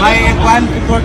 May kwan report.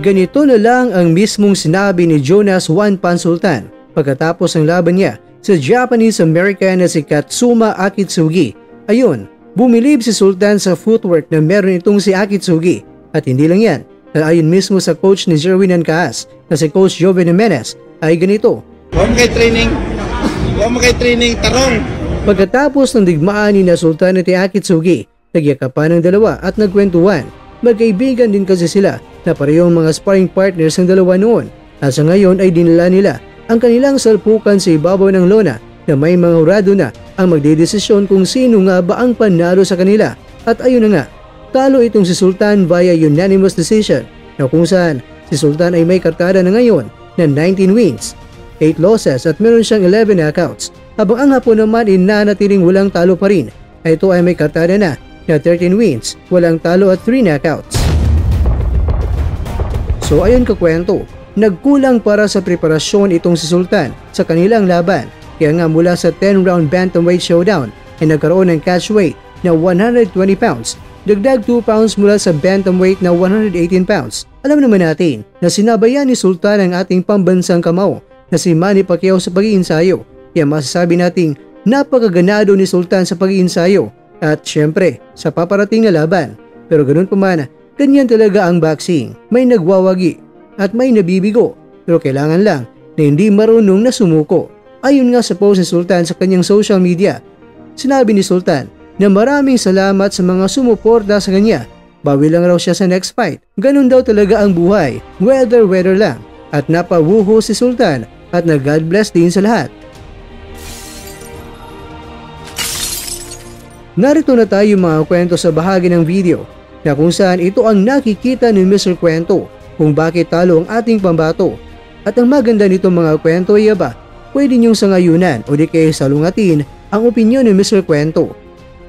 Ganito na lang ang mismong sinabi ni Jonas Juan Pansultan pagkatapos ng laban niya sa Japanese-American na si Katsuma Akitsugi. Ayun, bumilib si Sultan sa footwork na meron itong si Akitsugi. At hindi lang yan, ayon mismo sa coach ni Jerwin Ancaas na si Coach Joven Jimenez ay ganito. Huwag mo kay training tarong. Pagkatapos ng digmaan ni na Sultan at Akitsugi, nagyakapan ng dalawa at nagkwentuhan. Magkaibigan din kasi sila na parehong mga sparring partners ng dalawa noon. At sa ngayon ay dinala nila ang kanilang salpukan sa ibabaw ng lona na may mga hurado na ang magdedesisyon kung sino nga ba ang panalo sa kanila. At ayun na nga, talo itong si Sultan via unanimous decision na kung saan si Sultan ay may kartada na ngayon na 19 wins, 8 losses at meron siyang 11 knockouts. Habang ang Hapon naman ay nanatiling walang talo pa rin. Ito ay may kartada na 13 wins, walang talo at 3 knockouts. So ayun kakwento, nagkulang para sa preparasyon itong si Sultan sa kanilang laban. Kaya nga mula sa 10-round bantamweight showdown ay nagkaroon ng catch weight na 120 pounds, dagdag 2 pounds mula sa bantamweight na 118 pounds. Alam naman natin na sinabayan ni Sultan ang ating pambansang kamao na si Manny Pacquiao sa pag-iinsayo. Kaya masasabi nating napakaganado ni Sultan sa pag-iinsayo at syempre sa paparating na laban. Pero ganoon pa man, ganyan talaga ang boxing. May nagwawagi at may nabibigo, pero kailangan lang na hindi marunong na sumuko. Ayon nga sa post ni Sultan sa kanyang social media, sinabi ni Sultan na maraming salamat sa mga sumuporta sa kanya. Bawi lang raw siya sa next fight. Ganun daw talaga ang buhay, weather lang. At napawuho si Sultan at nag-God bless din sa lahat. Narito na tayo mga kwento sa bahagi ng video na kung saan ito ang nakikita ni Mr. Kwento kung bakit talo ang ating pambato. At ang maganda nito mga kwento ay ba, pwede niyong sangayunan o di kaya salungatin ang opinyon ni Mr. Kwento.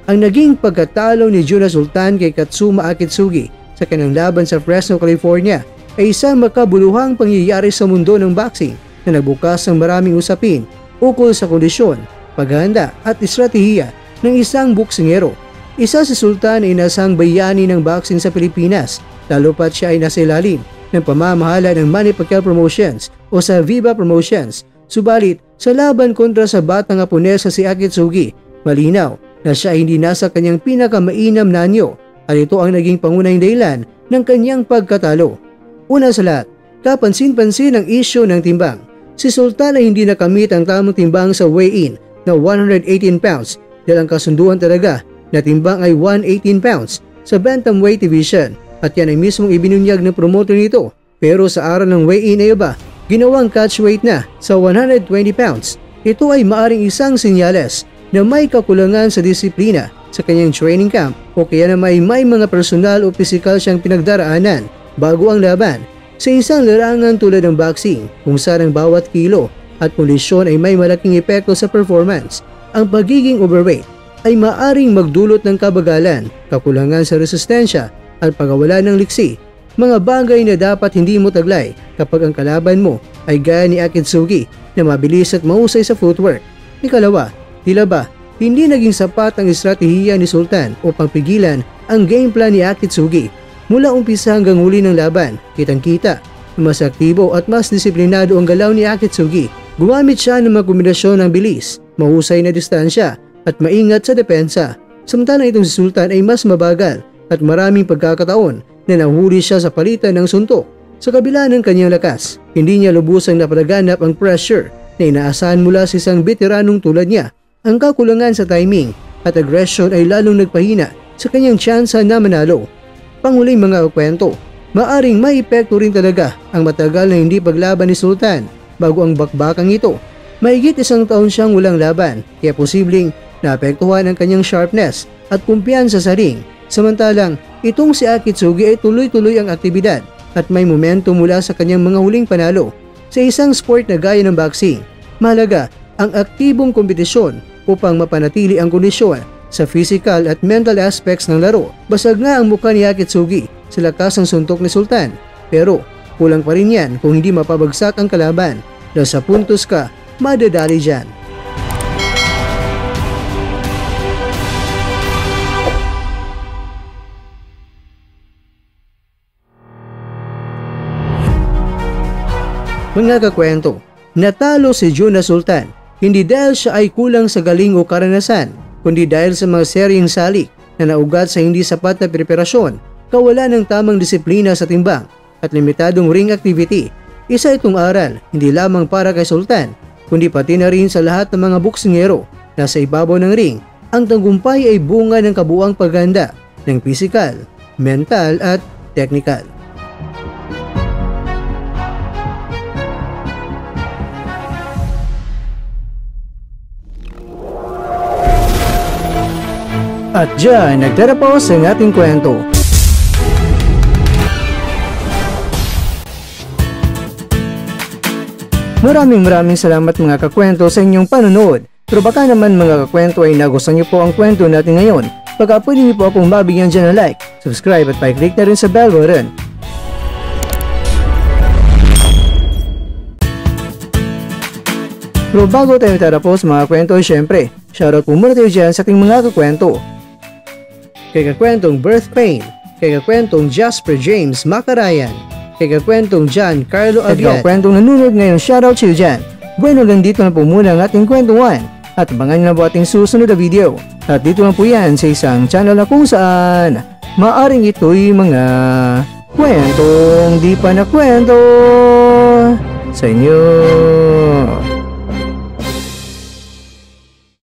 Ang naging pagkatalo ni Jonas Sultan kay Katsuma Akitsugi sa kanyang laban sa Fresno, California ay isang makabuluhang pangyayari sa mundo ng boxing na nagbukas ng maraming usapin ukol sa kondisyon, paghahanda at estratehiya ng isang boksingero. Isa si Sultan ay nasang bayani ng boxing sa Pilipinas, lalo pat siya ay nasa ilalim ng pamamahala ng Manny Pacquiao Promotions o sa Viva Promotions. Subalit, sa laban kontra sa batang Hapones si Akitsugi, malinaw na siya ay hindi nasa kanyang pinakamainam na anyo at ito ang naging pangunahing dahilan ng kanyang pagkatalo. Una sa lahat, kapansin-pansin ang isyo ng timbang. Si Sultan ay hindi nakamit ang tamang timbang sa weigh-in na 118 pounds dahil ang kasunduan talaga na timbang ay 118 pounds sa bantamweight division at yan ay mismong ibinunyag ng promoter nito. Pero sa araw ng weigh-in ay ba, ginawang catch weight na sa 120 pounds. Ito ay maaring isang senyales na may kakulangan sa disiplina sa kanyang training camp o kaya na may mga personal o physical siyang pinagdaraanan bago ang laban. Sa isang larangan tulad ng boxing kung saan ang bawat kilo at kondisyon ay may malaking epekto sa performance, ang pagiging overweight ay maaring magdulot ng kabagalan, kakulangan sa resistensya at pagkawala ng liksi, mga bagay na dapat hindi mo taglay kapag ang kalaban mo ay gaya ni Akitsugi na mabilis at mahusay sa footwork. Ikalawa, tila ba hindi naging sapat ang estratehiya ni Sultan upang pigilan ang game plan ni Akitsugi. Mula umpisa hanggang huli ng laban, kitang-kita na mas aktibo at mas disiplinado ang galaw ni Akitsugi. Gumamit siya ng mga kombinasyon ng bilis, mahusay na distansya at maingat sa depensa. Samantalang itong si Sultan ay mas mabagal at maraming pagkakataon na nahuli siya sa palitan ng suntok. Sa kabila ng kanyang lakas, hindi niya lubusang napalaganap ang pressure na inaasahan mula sa isang veteranong tulad niya. Ang kakulangan sa timing at aggression ay lalong nagpahina sa kanyang tsansa na manalo. Panghuling mga kwento, maaring may epekto rin talaga ang matagal na hindi paglaban ni Sultan bago ang bakbakang ito. Mahigit 1 taon siyang walang laban, kaya posibleng naapektuhan ang kanyang sharpness at kumpiyansa sa ring. Samantalang, itong si Akitsugi ay tuloy-tuloy ang aktibidad at may momento mula sa kanyang mga huling panalo. Sa isang sport na gaya ng boxing, mahalaga ang aktibong kompetisyon upang mapanatili ang kondisyon sa physical at mental aspects ng laro. Basag nga ang mukha ni Akitsugi sa lakas ng suntok ni Sultan, pero kulang pa rin yan kung hindi mapabagsak ang kalaban dahil sa puntos ka madadali dyan. Mga kakwento, natalo si Juna Sultan hindi dahil siya ay kulang sa galing o karanasan, kundi dahil sa mga seryeng salik na naugat sa hindi sapat na preparasyon, kawalan ng tamang disiplina sa timbang at limitadong ring activity. Isa itong aral hindi lamang para kay Sultan, kundi pati na rin sa lahat ng mga boksingero na sa ibabaw ng ring. Ang tagumpay ay bunga ng kabuuang pagganda ng physical, mental at technical. At dyan, nagtatapos ang ating kwento. Maraming salamat mga kakwento sa inyong panonood. Pero baka naman mga kakwento ay nagustuhan niyo po ang kwento natin ngayon. Baka pwede niyo po akong mabigyan dyan ng like, subscribe at pa-click na rin sa bell button. Pero bago tayo tatapos mga kwento, syempre, shoutout po muna tayo dyan sa ating mga kakwento. Kay kakwentong Birth Pain, kay kakwentong Jasper James Macarayan, kay kakwentong John Carlo Aviat, at kakwentong nanonood ngayon, shoutout siyo dyan. Bueno, hanggang dito na po muna ang ating kwentuhan at abangan nyo na po ating susunod na video. At dito lang po yan sa isang channel na kung saan maaring ito'y mga kwentong di pa na kwento sa inyo.